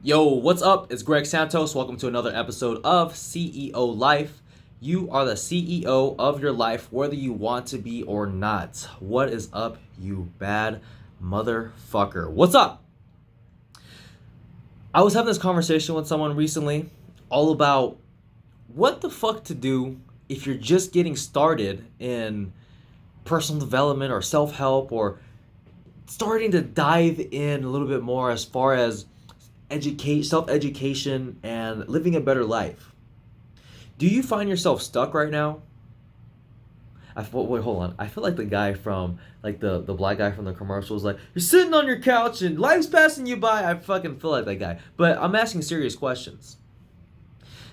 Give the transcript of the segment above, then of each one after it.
Yo, what's up? It's Greg Santos. Welcome to another episode of CEO Life. You are the CEO of your life, whether you want to be or not. What is up, you bad motherfucker? What's up? I was having this conversation with someone recently all about what the fuck to do if you're just getting started in personal development or self help or starting to dive in a little bit more as far as self education, and living a better life. Do you find yourself stuck right now? Wait, hold on. I feel like the guy from like the black guy from the commercial was like, "You're sitting on your couch and life's passing you by." I fucking feel like that guy. But I'm asking serious questions.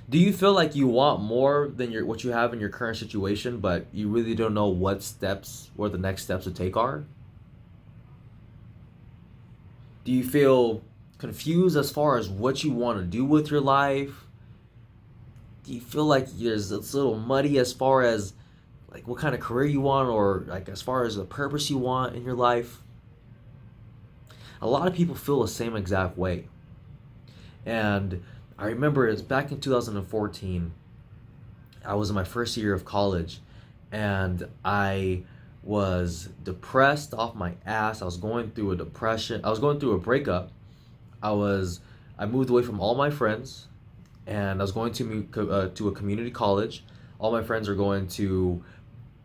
Do you feel like you want more than what you have in your current situation, but you really don't know where the next steps to take are? Do you feel confused as far as what you want to do with your life? Do you feel like it's a little muddy as far as like what kind of career you want, or like as far as the purpose you want in your life? A lot of people feel the same exact way. And I remember it's back in 2014. I was in my first year of college and I was depressed off my ass. I was going through a depression. I was going through a breakup. I was I moved away from all my friends, and I was going to a community college. All my friends are going to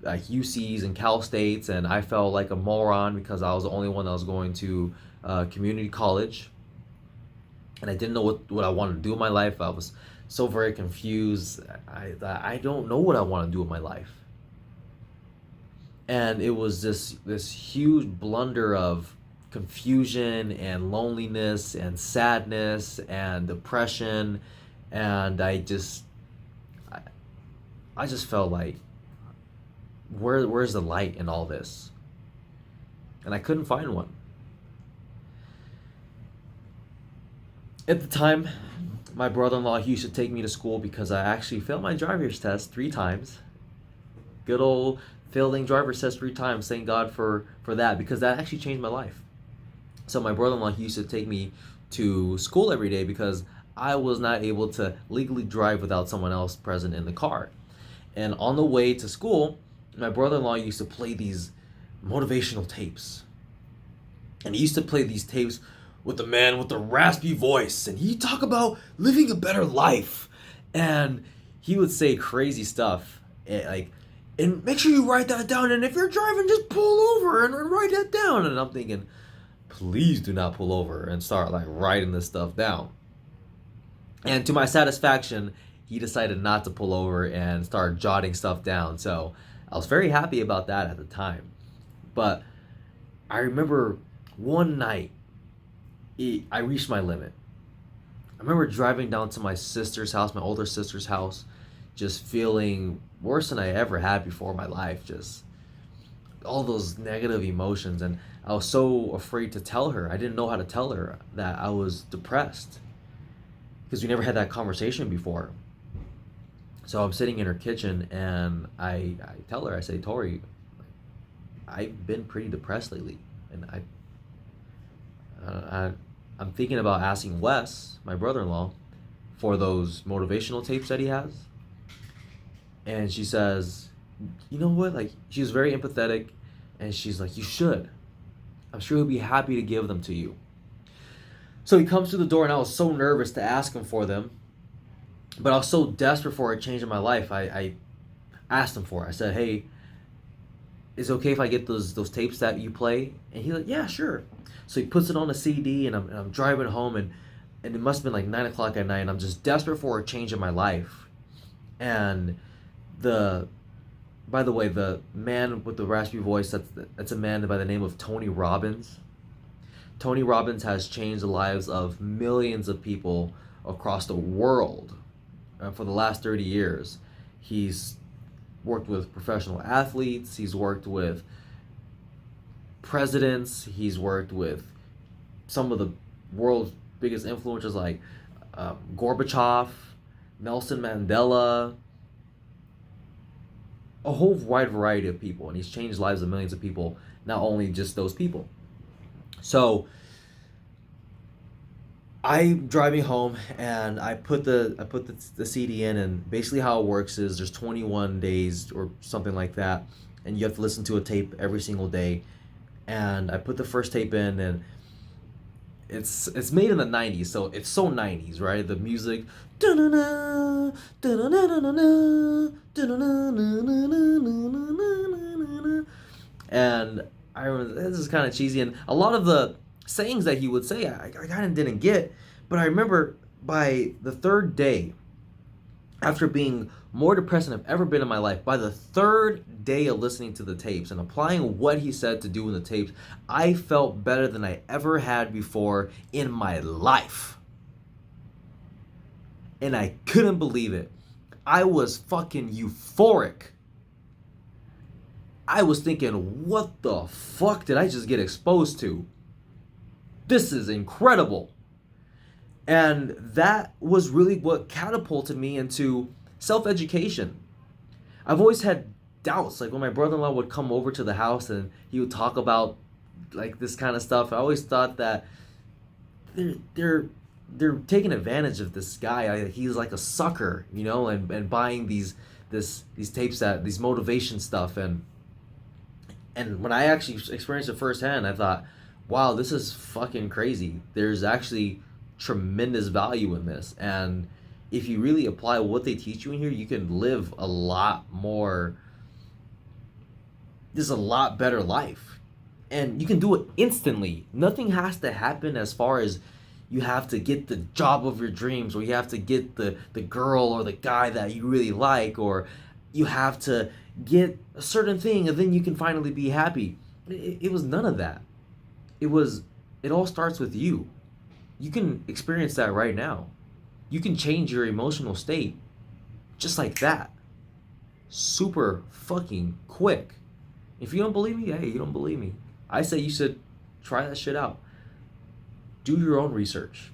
UCs and Cal States, and I felt like a moron because I was the only one that was going to community college, and I didn't know what I wanted to do in my life. I was so very confused. I don't know what I want to do with my life, and it was this huge blunder of confusion and loneliness and sadness and depression, and I, I just felt like where's the light in all this, and I couldn't find one at the time. My brother-in-law, he used to take me to school because I actually failed my driver's test 3 times. Good old failing driver's test 3 times. Thank God for that, because that actually changed my life. So my brother-in-law, he used to take me to school every day because I was not able to legally drive without someone else present in the car. And on the way to school, my brother-in-law used to play these motivational tapes. And he used to play these tapes with the man with the raspy voice, and he'd talk about living a better life. And he would say crazy stuff, like, and make sure you write that down, and if you're driving, just pull over and write that down. And I'm thinking, please do not pull over and start like writing this stuff down. And to my satisfaction, he decided not to pull over and start jotting stuff down. So I was very happy about that at the time. But I remember one night, I reached my limit. I remember driving down to my sister's house, my older sister's house, just feeling worse than I ever had before in my life. Just all those negative emotions. And I was so afraid to tell her. I didn't know how to tell her that I was depressed because we never had that conversation before. So I'm sitting in her kitchen and I tell her, I say, Tori, I've been pretty depressed lately. And I'm thinking about asking Wes, my brother-in-law, for those motivational tapes that he has. And she says, you know what? Like, she was very empathetic, and she's like, you should. I'm sure he'll be happy to give them to you. So he comes to the door, and I was so nervous to ask him for them, but I was so desperate for a change in my life. I asked him for it. I said, hey, is it okay if I get those tapes that you play? And he's like, yeah, sure. So he puts it on a CD, and I'm driving home, and it must have been like 9 o'clock at night, and I'm just desperate for a change in my life. And by the way, the man with the raspy voice, that's a man by the name of Tony Robbins. Tony Robbins has changed the lives of millions of people across the world for the last 30 years. He's worked with professional athletes, he's worked with presidents, he's worked with some of the world's biggest influencers like Gorbachev, Nelson Mandela, a whole wide variety of people, and he's changed lives of millions of people, not only just those people. So I'm driving home and I put the CD in, and basically how it works is there's 21 days or something like that, and you have to listen to a tape every single day. And I put the first tape in, and it's made in the 90s, so it's so 90s, right? The music, and I remember this is kind of cheesy, and a lot of the sayings that he would say I kind of didn't get, but I remember by the third day, after being more depressed than I've ever been in my life, by the third day of listening to the tapes and applying what he said to do in the tapes, I felt better than I ever had before in my life. And I couldn't believe it. I was fucking euphoric. I was thinking, what the fuck did I just get exposed to? This is incredible. And that was really what catapulted me into self-education. I've always had doubts. Like when my brother-in-law would come over to the house and he would talk about like this kind of stuff, I always thought that they're they're taking advantage of this guy. He's like a sucker, and buying these tapes, that these motivation stuff, and when I actually experienced it firsthand, I thought, wow, this is fucking crazy. There's actually tremendous value in this, and if you really apply what they teach you in here, you can live a lot more. This is a lot better life, and you can do it instantly. Nothing has to happen as far as you have to get the job of your dreams, or you have to get the girl or the guy that you really like, or you have to get a certain thing and then you can finally be happy. It was none of that. It all starts with you. You can experience that right now. You can change your emotional state just like that. Super fucking quick. If you don't believe me, hey, you don't believe me. I say you should try that shit out. Do your own research.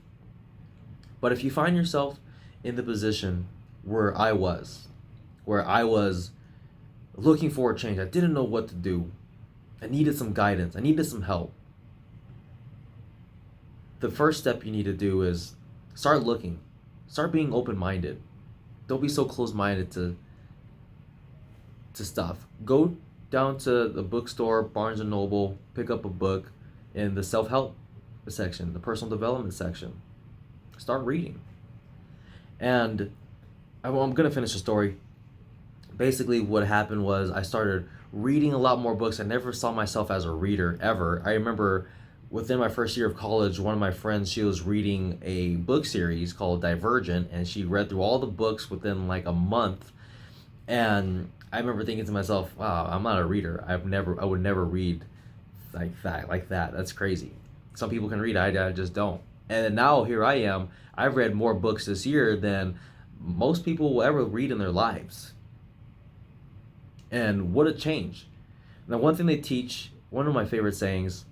But if you find yourself in the position where I was looking for a change, I didn't know what to do, I needed some guidance, I needed some help, the first step you need to do is start looking. Start being open-minded. Don't be so close-minded to stuff. Go down to the bookstore, Barnes and Noble, pick up a book in the self-help section, the personal development section. Start reading. And I'm going to finish the story. Basically, what happened was I started reading a lot more books. I never saw myself as a reader, ever. I remember within my first year of college, one of my friends, she was reading a book series called Divergent, and she read through all the books within like a month. And I remember thinking to myself, wow, I'm not a reader. I would never read like that. That's crazy. Some people can read, I just don't. And now here I am. I've read more books this year than most people will ever read in their lives. And what a change. Now, one thing they teach, one of my favorite sayings,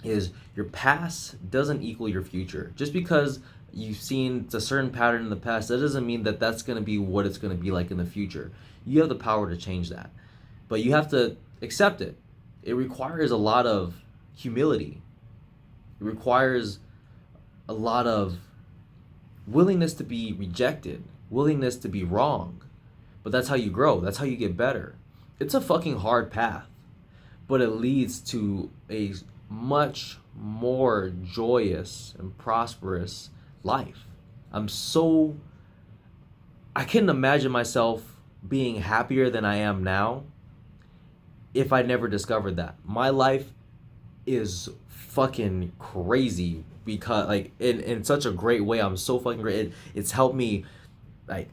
is your past doesn't equal your future. Just because you've seen a certain pattern in the past, that doesn't mean that that's going to be what it's going to be like in the future. You have the power to change that. But you have to accept it. It requires a lot of humility. It requires a lot of willingness to be rejected, willingness to be wrong. But that's how you grow. That's how you get better. It's a fucking hard path, but it leads to a much more joyous and prosperous life. I couldn't imagine myself being happier than I am now if I never discovered that. My life is fucking crazy because like in such a great way. I'm so fucking great. It's helped me like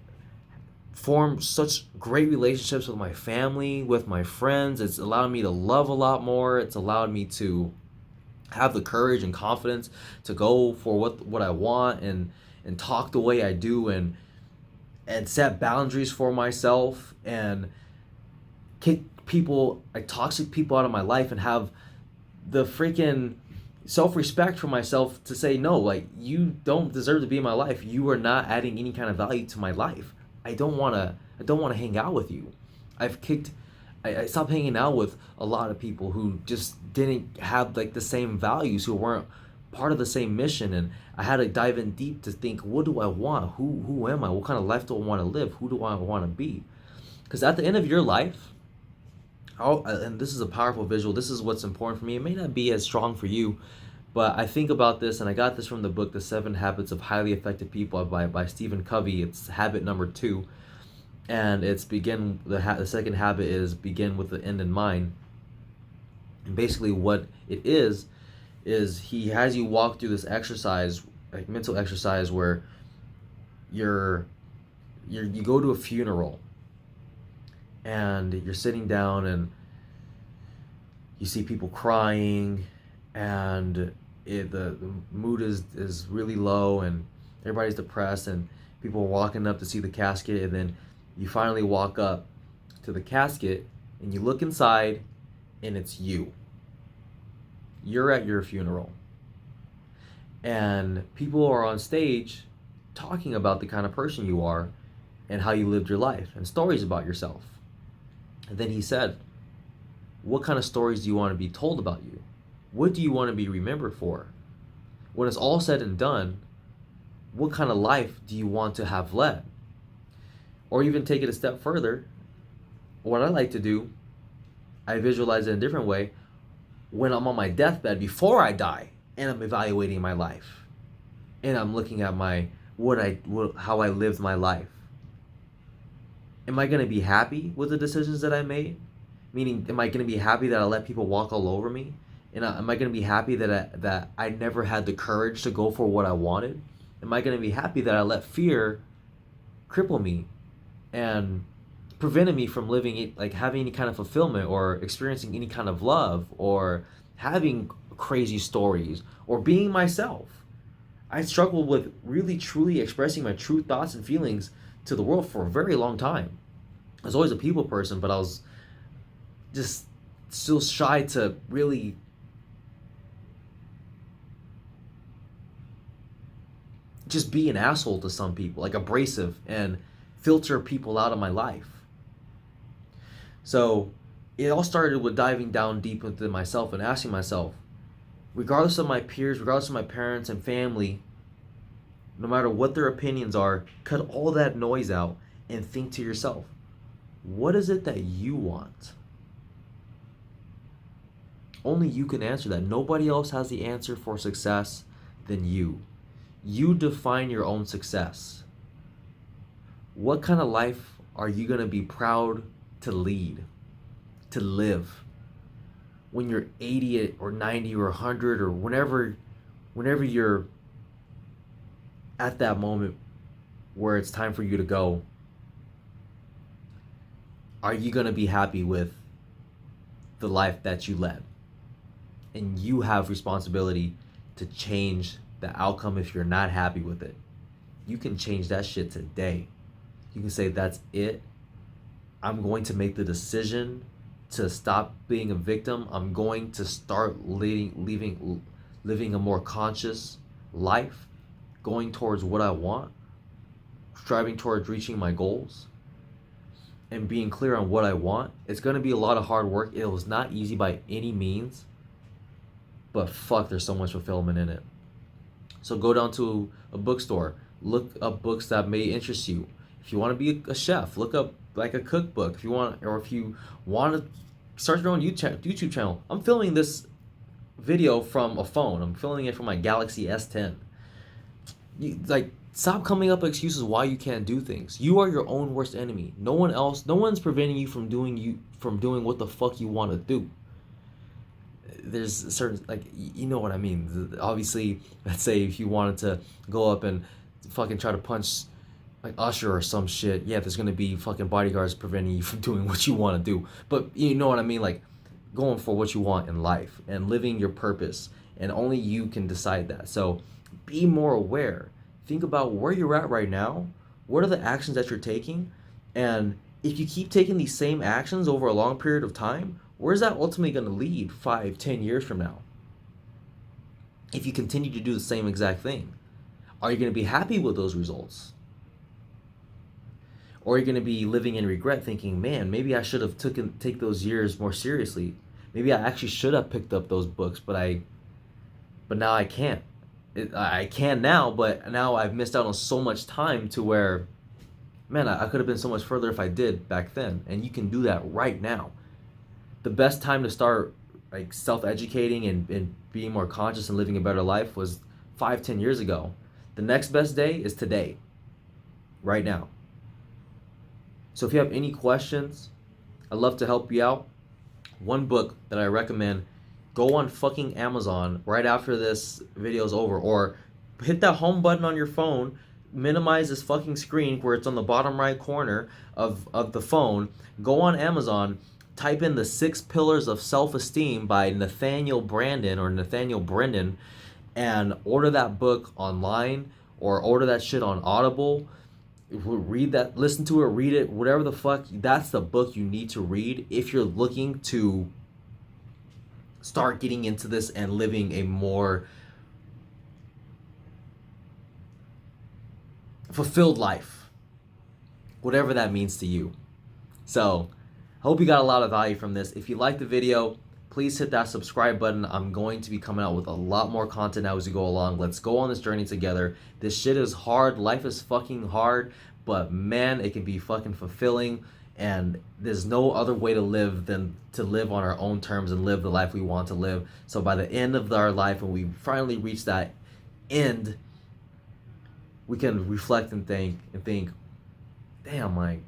form such great relationships with my family, with my friends. It's allowed me to love a lot more. It's allowed me to have the courage and confidence to go for what I want and talk the way I do and set boundaries for myself and kick people, like toxic people, out of my life and have the freaking self-respect for myself to say no, like, you don't deserve to be in my life. You are not adding any kind of value to my life. I don't want to hang out with you. I stopped hanging out with a lot of people who just didn't have like the same values, who weren't part of the same mission, and I had to dive in deep to think, what do I want? Who am I? What kind of life do I want to live? Who do I want to be? Because at the end of your life, and this is a powerful visual, this is what's important for me. It may not be as strong for you, but I think about this, and I got this from the book The 7 Habits of Highly Effective People by Stephen Covey. It's habit number 2, and it's the second habit is begin with the end in mind. And basically what it is he has you walk through this exercise, like mental exercise, where you go to a funeral, and you're sitting down, and you see people crying, and the mood is really low, and everybody's depressed, and people are walking up to see the casket, and then you finally walk up to the casket, and you look inside, and it's you. You're at your funeral, and people are on stage talking about the kind of person you are and how you lived your life, and stories about yourself. And then he said, what kind of stories do you want to be told about you? What do you want to be remembered for? When it's all said and done, what kind of life do you want to have led? Or even take it a step further, what I like to do, I visualize it in a different way. When I'm on my deathbed before I die, and I'm evaluating my life, and I'm looking at how I lived my life. Am I going to be happy with the decisions that I made? Meaning, am I going to be happy that I let people walk all over me? And am I going to be happy that I never had the courage to go for what I wanted? Am I going to be happy that I let fear cripple me and prevented me from living, like having any kind of fulfillment, or experiencing any kind of love, or having crazy stories, or being myself? I struggled with really truly expressing my true thoughts and feelings to the world for a very long time. I was always a people person, but I was just still shy to really just be an asshole to some people, like abrasive, and filter people out of my life. So it all started with diving down deep into myself and asking myself, regardless of my peers, regardless of my parents and family, no matter what their opinions are, cut all that noise out and think to yourself, what is it that you want? Only you can answer that. Nobody else has the answer for success than you. You define your own success. What kind of life are you going to be proud to lead, to live, when you're 80 or 90 or 100, or whenever you're at that moment where it's time for you to go? Are you going to be happy with the life that you led? And you have responsibility to change the outcome if you're not happy with it. You can change that shit today. You can say, that's it. I'm going to make the decision to stop being a victim. I'm going to start living a more conscious life, going towards what I want, striving towards reaching my goals, and being clear on what I want. It's going to be a lot of hard work. It was not easy by any means, but fuck, there's so much fulfillment in it. So go down to a bookstore, look up books that may interest you. If you want to be a chef, look up like a cookbook. If you want to start your own YouTube channel. I'm filming this video from a phone. I'm filming it from my Galaxy S10. Stop coming up with excuses why you can't do things. You are your own worst enemy. No one's preventing you from doing what the fuck you want to do. There's certain, you know what I mean. Obviously, let's say if you wanted to go up and fucking try to punch like Usher or some shit, yeah, there's gonna be fucking bodyguards preventing you from doing what you want to do. But you know what I mean, like going for what you want in life and living your purpose, and only you can decide that. So be more aware. Think about where you're at right now. What are the actions that you're taking? And if you keep taking these same actions over a long period of time, where's that ultimately going to lead 5-10 years from now? If you continue to do the same exact thing, are you going to be happy with those results? Or are you going to be living in regret, thinking, man, maybe I should have take those years more seriously. Maybe I actually should have picked up those books, but I but now I can't. I can now, but now I've missed out on so much time to where, man, I could have been so much further if I did back then. And you can do that right now. The best time to start like self-educating and being more conscious and living a better life was 5, 10 years ago. The next best day is today, right now. So if you have any questions, I'd love to help you out. One book that I recommend, go on fucking Amazon right after this video is over, or hit that home button on your phone, minimize this fucking screen where it's on the bottom right corner of the phone, go on Amazon, type in the 6 Pillars of Self-Esteem by Nathaniel Brendan, and order that book online or order that shit on Audible. Read that, listen to it, read it, whatever the fuck. That's the book you need to read if you're looking to start getting into this and living a more fulfilled life, whatever that means to you. So I hope you got a lot of value from this. If you liked the video, please hit that subscribe button. I'm going to be coming out with a lot more content as we go along. Let's go on this journey together. This shit is hard. Life is fucking hard, but man, it can be fucking fulfilling. And there's no other way to live than to live on our own terms and live the life we want to live. So by the end of our life, when we finally reach that end, we can reflect and think, damn, like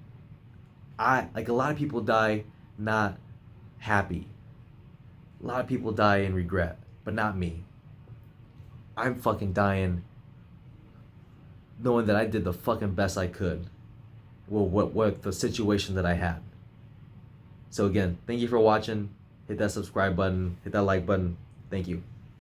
a lot of people die not happy. A lot of people die in regret, but not me. I'm fucking dying knowing that I did the fucking best I could with what the situation that I had. So again, thank you for watching. Hit that subscribe button, hit that like button. Thank you.